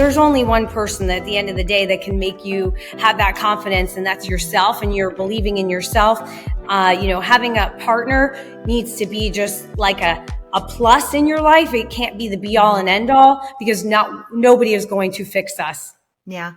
there's only one person that at the end of the day that can make you have that confidence, and that's yourself, and you're believing in yourself. Having a partner needs to be just like a plus in your life. It can't be the be all and end all, because nobody is going to fix us. Yeah.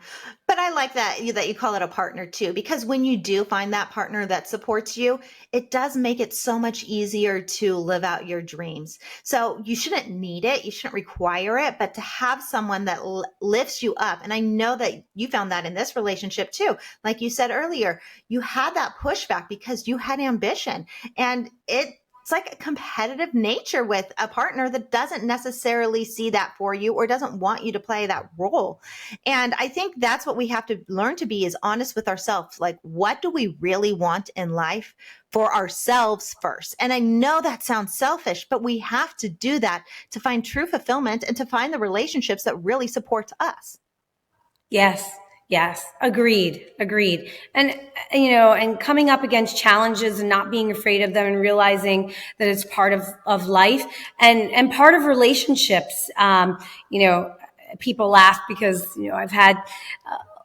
But I like that you call it a partner too, because when you do find that partner that supports you, it does make it so much easier to live out your dreams. So you shouldn't need it. You shouldn't require it, but to have someone that lifts you up. And I know that you found that in this relationship too. Like you said earlier, you had that pushback because you had ambition, and it's like a competitive nature with a partner that doesn't necessarily see that for you or doesn't want you to play that role. And I think that's what we have to learn to be, is honest with ourselves. Like, what do we really want in life for ourselves first? And I know that sounds selfish, but we have to do that to find true fulfillment and to find the relationships that really support us. Yes. Agreed. And, and coming up against challenges and not being afraid of them, and realizing that it's part of life and part of relationships. People laugh because, I've had,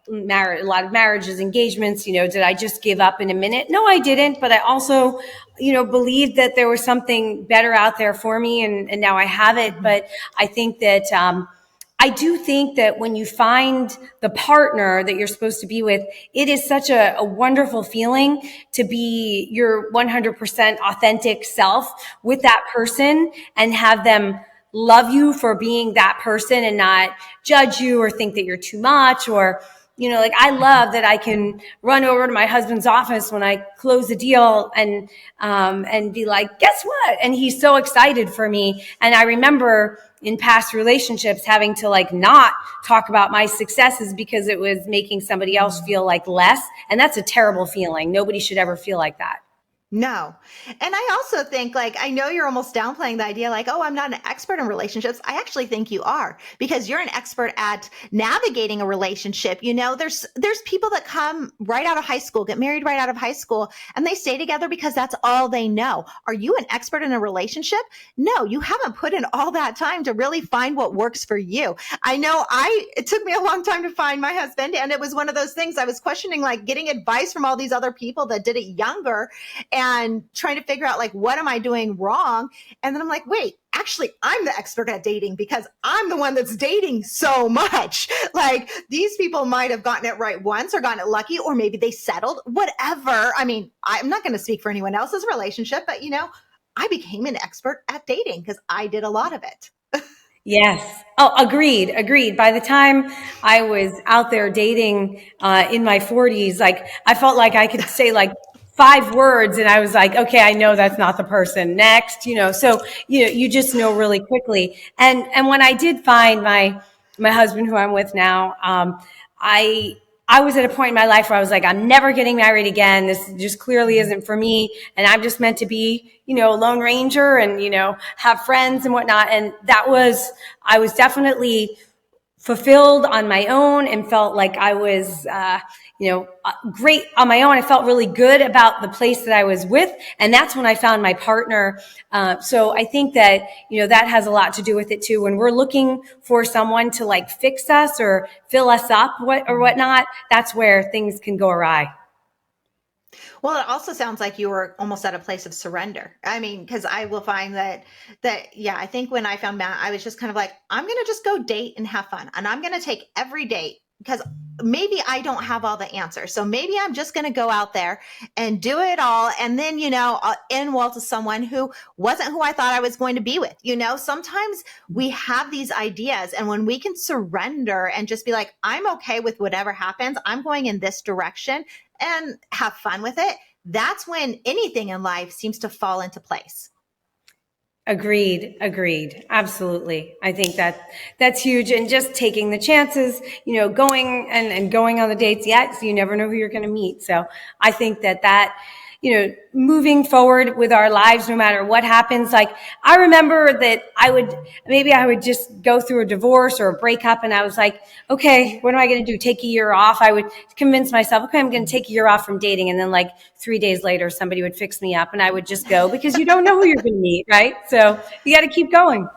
a lot of marriages, engagements. Did I just give up in a minute? No, I didn't. But I also, believed that there was something better out there for me, and now I have it. But I think that, I do think that when you find the partner that you're supposed to be with, it is such a wonderful feeling to be your 100% authentic self with that person, and have them love you for being that person and not judge you or think that you're too much. Or, I love that I can run over to my husband's office when I close a deal and be like, guess what? And he's so excited for me. And I remember in past relationships having to not talk about my successes because it was making somebody else feel like less. And that's a terrible feeling. Nobody should ever feel like that. No. And I also think, I know you're almost downplaying the idea, oh, I'm not an expert in relationships. I actually think you are, because you're an expert at navigating a relationship. There's people that come right out of high school, get married right out of high school, and they stay together because that's all they know. Are you an expert in a relationship? No, you haven't put in all that time to really find what works for you. I know it took me a long time to find my husband, and it was one of those things I was questioning, getting advice from all these other people that did it younger, and trying to figure out what am I doing wrong? And then I'm like, wait, actually, I'm the expert at dating because I'm the one that's dating so much. These people might have gotten it right once or gotten it lucky, or maybe they settled, whatever. I mean, I'm not going to speak for anyone else's relationship, but I became an expert at dating because I did a lot of it. Yes. Oh, agreed. By the time I was out there dating in my 40s, I felt like I could say 5 words and I was like, okay, I know that's not the person. Next, so you just know really quickly. And when I did find my husband, who I'm with now, I was at a point in my life where I was like, I'm never getting married again. This just clearly isn't for me. And I'm just meant to be, a lone ranger and, have friends and whatnot. And I was definitely fulfilled on my own and felt like I was, great on my own. I felt really good about the place that I was with. And that's when I found my partner. So I think that, that has a lot to do with it too. When we're looking for someone to fix us or fill us up or whatnot, that's where things can go awry. Well, it also sounds like you were almost at a place of surrender. I mean, because I will find that, I think when I found Matt, I was just kind of like, I'm going to just go date and have fun. And I'm going to take every date, because maybe I don't have all the answers. So maybe I'm just going to go out there and do it all. And then, I'll end well to someone who wasn't who I thought I was going to be with. Sometimes we have these ideas, and when we can surrender and just be like, I'm okay with whatever happens, I'm going in this direction, and have fun with it, that's when anything in life seems to fall into place. Agreed. Absolutely. I think that's huge. And just taking the chances, going and going on the dates yet. So you never know who you're going to meet. So I think that, moving forward with our lives, no matter what happens. I remember that I would just go through a divorce or a breakup, and I was like, okay, what am I going to do? Take a year off? I would convince myself, okay, I'm going to take a year off from dating. And then 3 days later, somebody would fix me up and I would just go, because you don't know who you're going to meet, right? So you got to keep going.